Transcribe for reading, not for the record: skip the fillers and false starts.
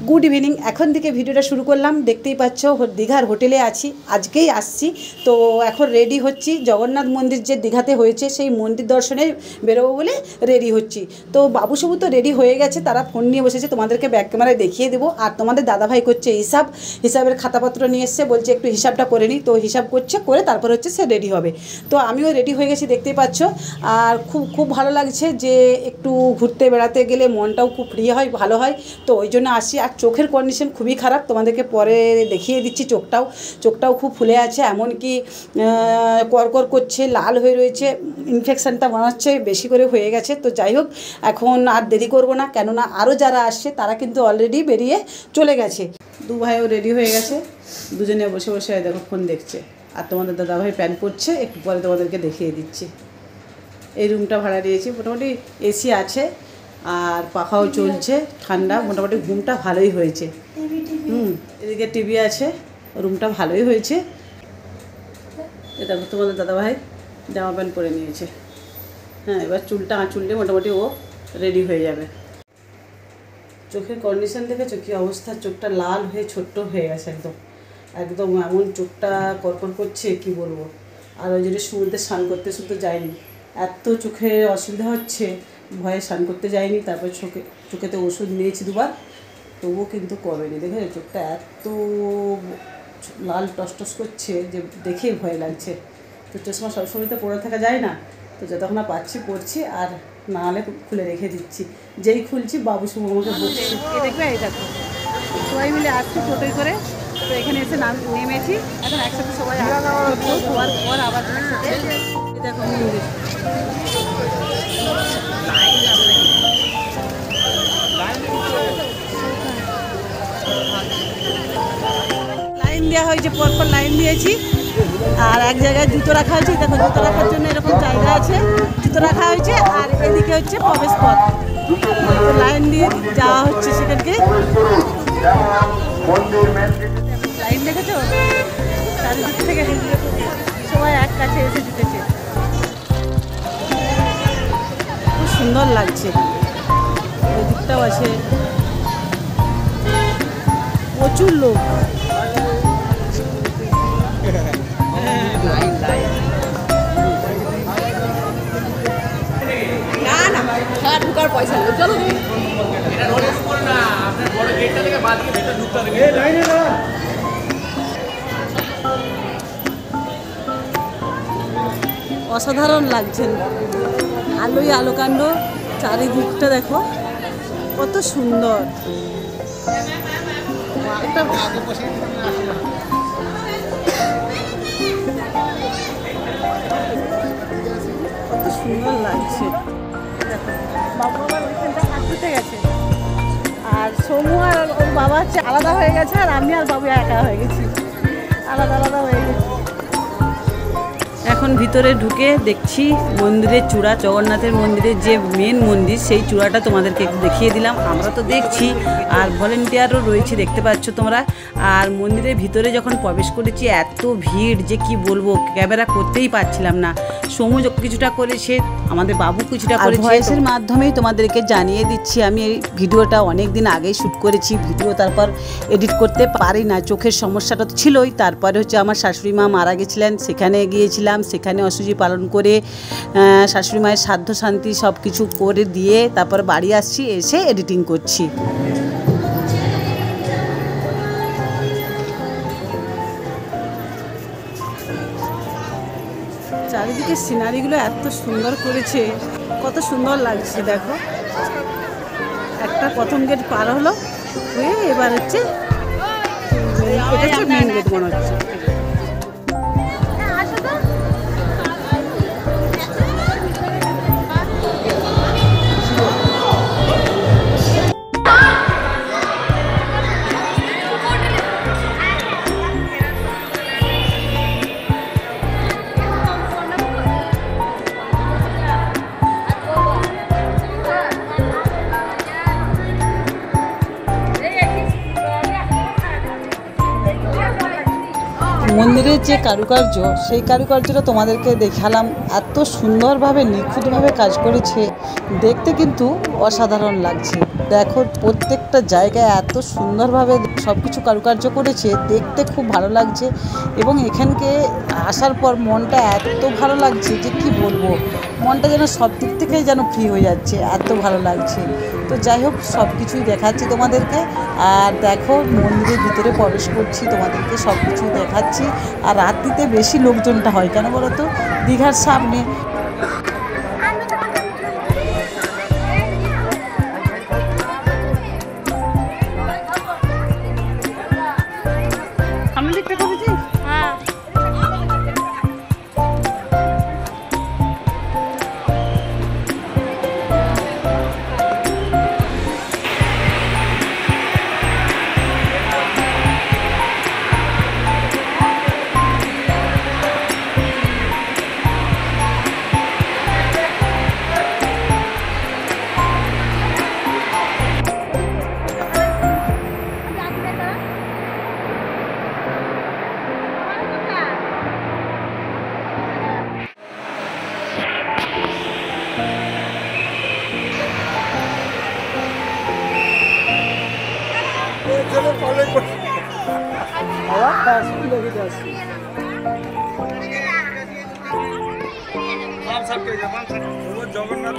Good evening. এখন থেকে ভিডিওটা শুরু করলাম। দেখতেই পাচ্ছ দীঘার হোটেলে আছি, আজকেই আসছি। তো এখন রেডি হচ্ছি, জগন্নাথ মন্দির যে দীঘাতে হয়েছে সেই মন্দির দর্শনে বেরোবো বলে রেডি হচ্ছি। তো বাবুসবু তো রেডি হয়ে গেছে, তারা ফোন নিয়ে বসেছে, তোমাদেরকে ব্যাক ক্যামেরায় দেখিয়ে দেবো। আর তোমাদের দাদাভাই করছে হিসাবের খাতাপত্র নিয়ে এসছে, বলছে একটু হিসাবটা করে নিই। তো হিসাব করছে, করে তারপর হচ্ছে সে রেডি হবে। তো আমিও রেডি হয়ে গেছি, দেখতেই পাচ্ছ। আর খুব ভালো লাগছে যে একটু ঘুরতে বেড়াতে গেলে মনটাও খুব ফ্রি হয়, ভালো হয়। তো ওই জন্য আসি। আর চোখের কন্ডিশন খুবই খারাপ, তোমাদেরকে পরে দেখিয়ে দিচ্ছি। চোখটাও খুব ফুলে আছে, এমনকি কর করছে, লাল হয়ে রয়েছে, ইনফেকশানটা বানাচ্ছে, বেশি করে হয়ে গেছে। তো যাই হোক, এখন আর দেরি করব না, কেননা আরও যারা আসছে তারা কিন্তু অলরেডি বেরিয়ে চলে গেছে। দু ভাইও রেডি হয়ে গেছে, দুজনে বসে বসে দেখো ফোন দেখছে। আর তোমাদের দাদাভাই প্যান্ট পরছে, একটু পরে তোমাদেরকে দেখিয়ে দিচ্ছি। এই রুমটা ভাড়া নিয়েছি, মোটামুটি এসি আছে আর পাখাও চলছে, ঠান্ডা, মোটামুটি ঘুমটা ভালোই হয়েছে। এদিকে টিভি আছে, রুমটা ভালোই হয়েছে। এটা তোমাদের দাদাভাই জামা প্যান্ট পরে নিয়েছে। হ্যাঁ, এবার চুলটা আঁচুললে মোটামুটি ও রেডি হয়ে যাবে। চোখের কন্ডিশন দেখেছো কী অবস্থা, চোখটা লাল হয়ে ছোট্ট হয়ে গেছে, একদম এমন চোখটা কড়কড় করছে কি বলবো। আর ওই জন্য সমুদ্রে স্নান করতে শুধু যায়নি, এত চোখে অসুবিধা হচ্ছে, ভয়ে স্নান করতে যায়নি। তারপর চোখেতে ওষুধ নিয়েছি 2বার, তবুও কিন্তু কমেনি। দেখে চোখটা এত লাল টসটস করছে যে দেখেই ভয় লাগছে। তো চশমা সবসময় তো পরে থাকা যায় না, তো যতক্ষণ না পাচ্ছি পড়ছি, আর না হলে খুলে রেখে দিচ্ছি। যেই খুলছি বাবুসবু আমাকে বলছি, দেখবে এই দেখো সবাই মিলে আসছি টোটোয় করে। তো এখানে এসে নেমেছি, এখন একসাথে সবাই হওয়ার পর আবার দেখো মন্দির। লাইন দেওয়া হয়েছে, পরপর লাইন দিয়েছি। আর এক জায়গায় জুতো রাখা হয়েছে, দেখো জুতো রাখার জন্য এরকম জায়গা আছে, জুতো রাখা হয়েছে। আর এদিকে হচ্ছে প্রবেশ পথ, লাইন দিয়ে যাওয়া হচ্ছে সেখানকে। লাইন দেখেছো, চারিদিক থেকে সবাই এক কাছে এসে জুটেছে, খুব সুন্দর লাগছে। ওই দিকটাও আছে, প্রচুর লোক। ঢুকার পয়সা নেই, চলো অসাধারণ লাগছে, আলোই আলোকাণ্ড, চারিদিকটা দেখো কত সুন্দর। কত সুন্দর লাগছে, বাবু আমার ওইখানটা হাত ধুতে গেছে, আর সোমু আর ওর বাবা হচ্ছে আলাদা হয়ে গেছে, আর আমি আর বাবু একা হয়ে গেছি, আলাদা হয়ে গেছি। এখন ভিতরে ঢুকে দেখছি মন্দিরের চূড়া, জগন্নাথের মন্দিরের যে মেন মন্দির, সেই চূড়াটা তোমাদেরকে একটু দেখিয়ে দিলাম। আমরা তো দেখছি, আর ভলেন্টিয়ারও রয়েছে, দেখতে পাচ্ছ তোমরা। আর মন্দিরের ভিতরে যখন প্রবেশ করেছি এত ভিড় যে কি বলবো, ক্যামেরা করতেই পারছিলাম না। সমু কিছুটা করেছে, আমাদের বাবু কিছুটা করেছে। ভয়েসের মাধ্যমেই তোমাদেরকে জানিয়ে দিচ্ছি, আমি এই ভিডিওটা অনেক দিন আগেই শ্যুট করেছি, ভিডিও তারপর এডিট করতে পারি না, চোখের সমস্যাটা তো ছিলই। তারপরে হচ্ছে আমার শাশুড়ি মা মারা গেছিলেন, সেখানে গিয়েছিলাম, সেখানে অসুজি পালন করে শাশুড়ি মায়ের শ্রাদ্ধ শান্তি সব কিছু করে দিয়ে তারপর বাড়ি আসছি, এসে এডিটিং করছি। চারিদিকে সিনারিগুলো এত সুন্দর করেছে, কত সুন্দর লাগছে। দেখো একটা প্রথম গেট পার হলো, হয়ে এবার হচ্ছে এটা হচ্ছে মেন গেট মনে হচ্ছে। মন্দিরের যে কারুকার্য, সেই কারুকার্যটা তোমাদেরকে দেখালাম। এত সুন্দরভাবে নিখুঁতভাবে কাজ করেছে, দেখতে কিন্তু অসাধারণ লাগছে। দেখো প্রত্যেকটা জায়গায় এত সুন্দরভাবে সব কিছু কারুকার্য করেছে, দেখতে খুব ভালো লাগছে। এবং এখানকে আসার পর মনটা এত ভালো লাগছে যে কি বলবো, মনটা যেন সব দিক থেকেই যেন ফ্রি হয়ে যাচ্ছে, এত ভালো লাগছে। তো যাই হোক, সব কিছুই দেখাচ্ছি তোমাদেরকে। আর দেখো মন্দিরের ভিতরে প্রবেশ করছি, তোমাদেরকে সব কিছুই দেখাচ্ছি। আর রাত্রিতে বেশি লোকজনটা হয়, কেন বলো তো, দীঘার সামনে। সামনে দেখতে পাচ্ছি। হ্যাঁ। জগন্নাথ